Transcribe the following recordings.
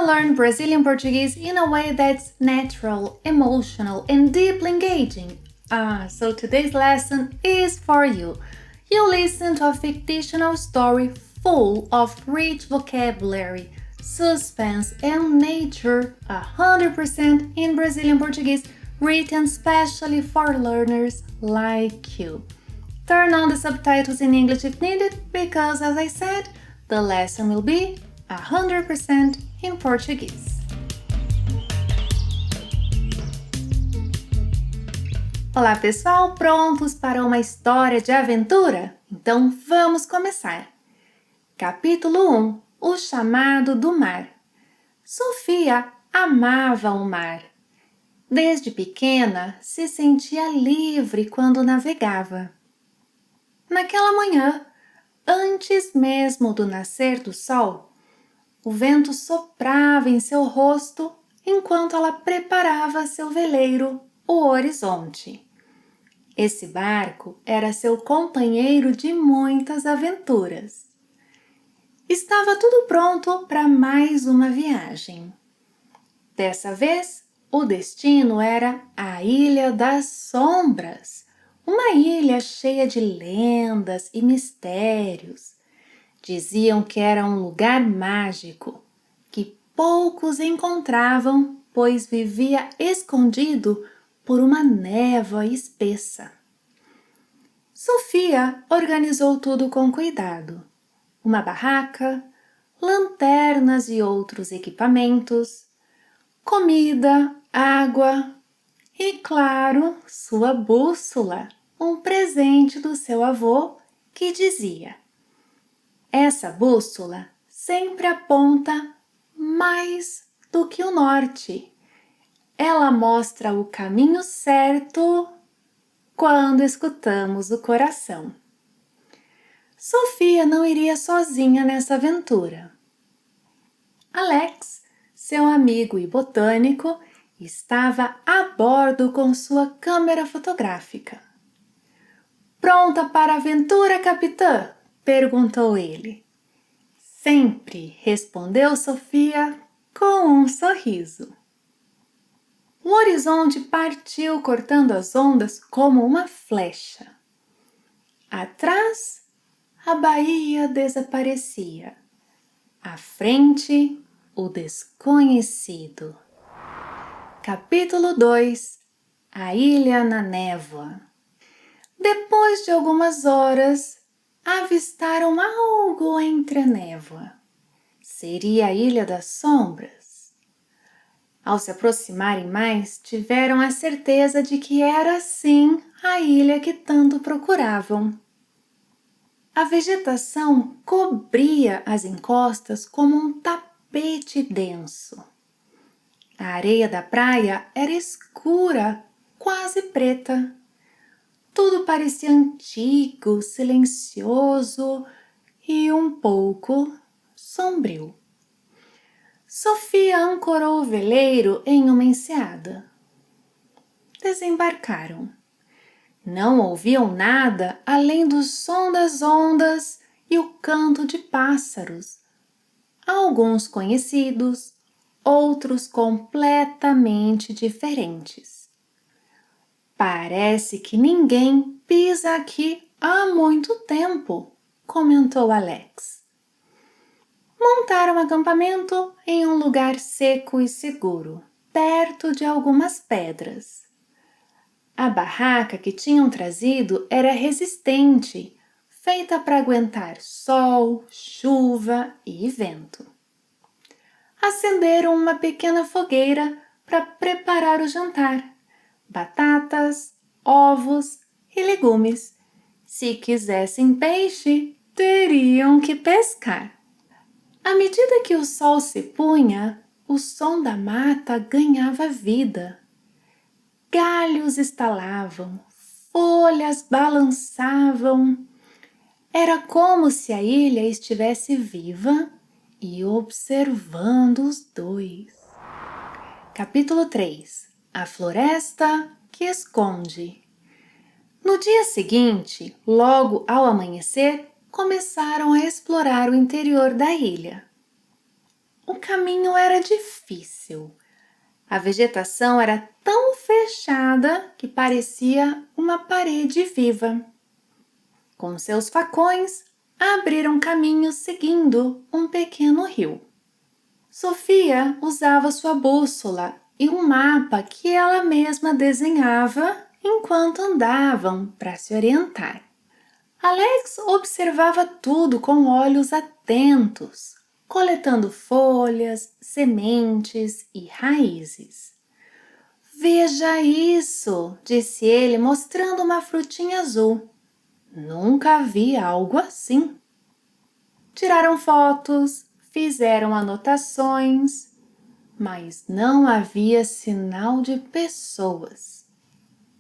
learn Brazilian Portuguese in a way that's natural, emotional, and deeply engaging? So today's lesson is for you. You'll listen to a fictional story full of rich vocabulary, suspense, and nature, 100% in Brazilian Portuguese, written specially for learners like you. Turn on the subtitles in English if needed, because as I said, the lesson will be 100% in Portuguese. Olá pessoal, prontos para uma história de aventura? Então vamos começar! Capítulo 1: O chamado do mar. Sofia amava o mar. Desde pequena se sentia livre quando navegava. Naquela manhã, antes mesmo do nascer do sol, o vento soprava em seu rosto enquanto ela preparava seu veleiro, o Horizonte. Esse barco era seu companheiro de muitas aventuras. Estava tudo pronto para mais uma viagem. Dessa vez, o destino era a Ilha das Sombras, uma ilha cheia de lendas e mistérios. Diziam que era um lugar mágico, que poucos encontravam, pois vivia escondido por uma névoa espessa. Sofia organizou tudo com cuidado. Uma barraca, lanternas e outros equipamentos, comida, água e, claro, sua bússola, um presente do seu avô que dizia: essa bússola sempre aponta mais do que o norte. Ela mostra o caminho certo quando escutamos o coração. Sofia não iria sozinha nessa aventura. Alex, seu amigo e botânico, estava a bordo com sua câmera fotográfica. Pronta para a aventura, capitã? Perguntou ele. Sempre, respondeu Sofia com um sorriso. O horizonte partiu cortando as ondas como uma flecha. Atrás, a baía desaparecia. À frente, o desconhecido. Capítulo 2: A Ilha na Névoa. Depois de algumas horas, avistaram algo entre a névoa. Seria a Ilha das Sombras. Ao se aproximarem mais, tiveram a certeza de que era sim a ilha que tanto procuravam. A vegetação cobria as encostas como um tapete denso. A areia da praia era escura, quase preta. Tudo parecia antigo, silencioso e um pouco sombrio. Sofia ancorou o veleiro em uma enseada. Desembarcaram. Não ouviam nada além do som das ondas e o canto de pássaros. Alguns conhecidos, outros completamente diferentes. Parece que ninguém pisa aqui há muito tempo, comentou Alex. Montaram acampamento em um lugar seco e seguro, perto de algumas pedras. A barraca que tinham trazido era resistente, feita para aguentar sol, chuva e vento. Acenderam uma pequena fogueira para preparar o jantar. Batatas, ovos e legumes. Se quisessem peixe, teriam que pescar. À medida que o sol se punha, o som da mata ganhava vida. Galhos estalavam, folhas balançavam. Era como se a ilha estivesse viva e observando os dois. Capítulo 3: A floresta que esconde. No dia seguinte, logo ao amanhecer, começaram a explorar o interior da ilha. O caminho era difícil. A vegetação era tão fechada que parecia uma parede viva. Com seus facões, abriram caminho seguindo um pequeno rio. Sofia usava sua bússola e um mapa que ela mesma desenhava enquanto andavam para se orientar. Alex observava tudo com olhos atentos, coletando folhas, sementes e raízes. Veja isso, disse ele, mostrando uma frutinha azul. Nunca vi algo assim. Tiraram fotos, fizeram anotações, mas não havia sinal de pessoas.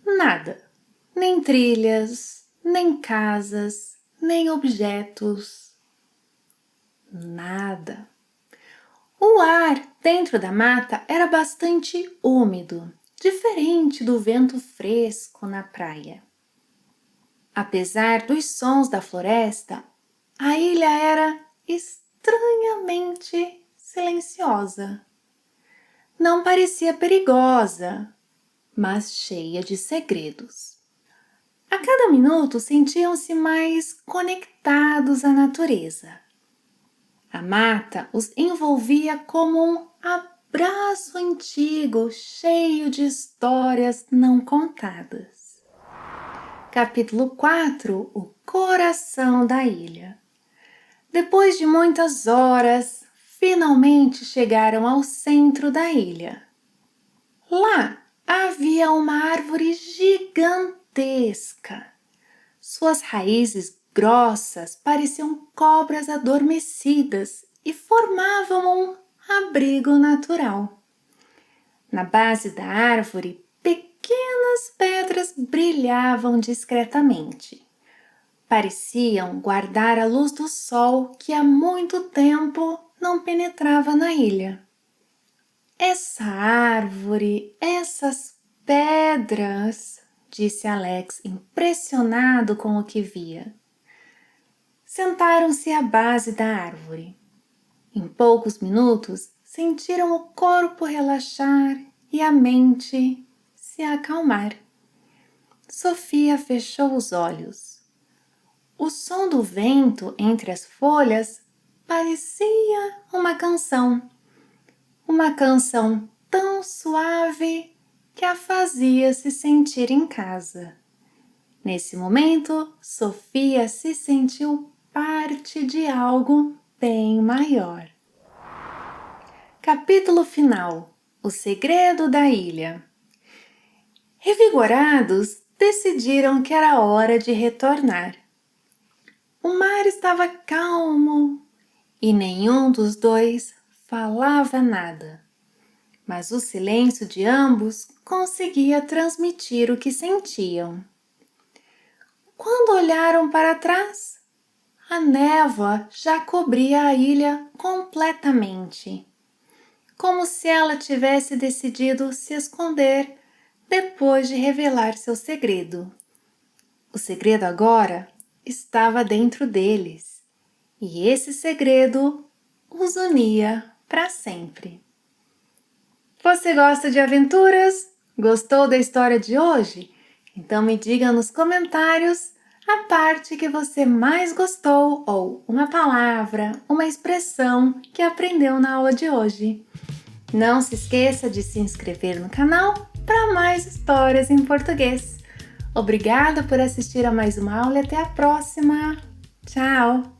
Nada, nem trilhas, nem casas, nem objetos. Nada. O ar dentro da mata era bastante úmido, diferente do vento fresco na praia. Apesar dos sons da floresta, a ilha era estranhamente silenciosa. Não parecia perigosa, mas cheia de segredos. A cada minuto sentiam-se mais conectados à natureza. A mata os envolvia como um abraço antigo, cheio de histórias não contadas. Capítulo 4 – O coração da ilha. Depois de muitas horas, finalmente chegaram ao centro da ilha. Lá havia uma árvore gigantesca. Suas raízes grossas pareciam cobras adormecidas e formavam um abrigo natural. Na base da árvore, pequenas pedras brilhavam discretamente. Pareciam guardar a luz do sol que há muito tempo não penetrava na ilha. Essa árvore, essas pedras, disse Alex, impressionado com o que via. Sentaram-se à base da árvore. Em poucos minutos, sentiram o corpo relaxar e a mente se acalmar. Sofia fechou os olhos. O som do vento entre as folhas parecia uma canção tão suave que a fazia se sentir em casa. Nesse momento, Sofia se sentiu parte de algo bem maior. Capítulo final – O segredo da ilha. Revigorados, decidiram que era hora de retornar. O mar estava calmo e nenhum dos dois falava nada, mas o silêncio de ambos conseguia transmitir o que sentiam. Quando olharam para trás, a névoa já cobria a ilha completamente, como se ela tivesse decidido se esconder depois de revelar seu segredo. O segredo agora estava dentro deles, e esse segredo os unia para sempre. Você gosta de aventuras? Gostou da história de hoje? Então me diga nos comentários a parte que você mais gostou ou uma palavra, uma expressão que aprendeu na aula de hoje. Não se esqueça de se inscrever no canal para mais histórias em português. Obrigada por assistir a mais uma aula e até a próxima. Tchau!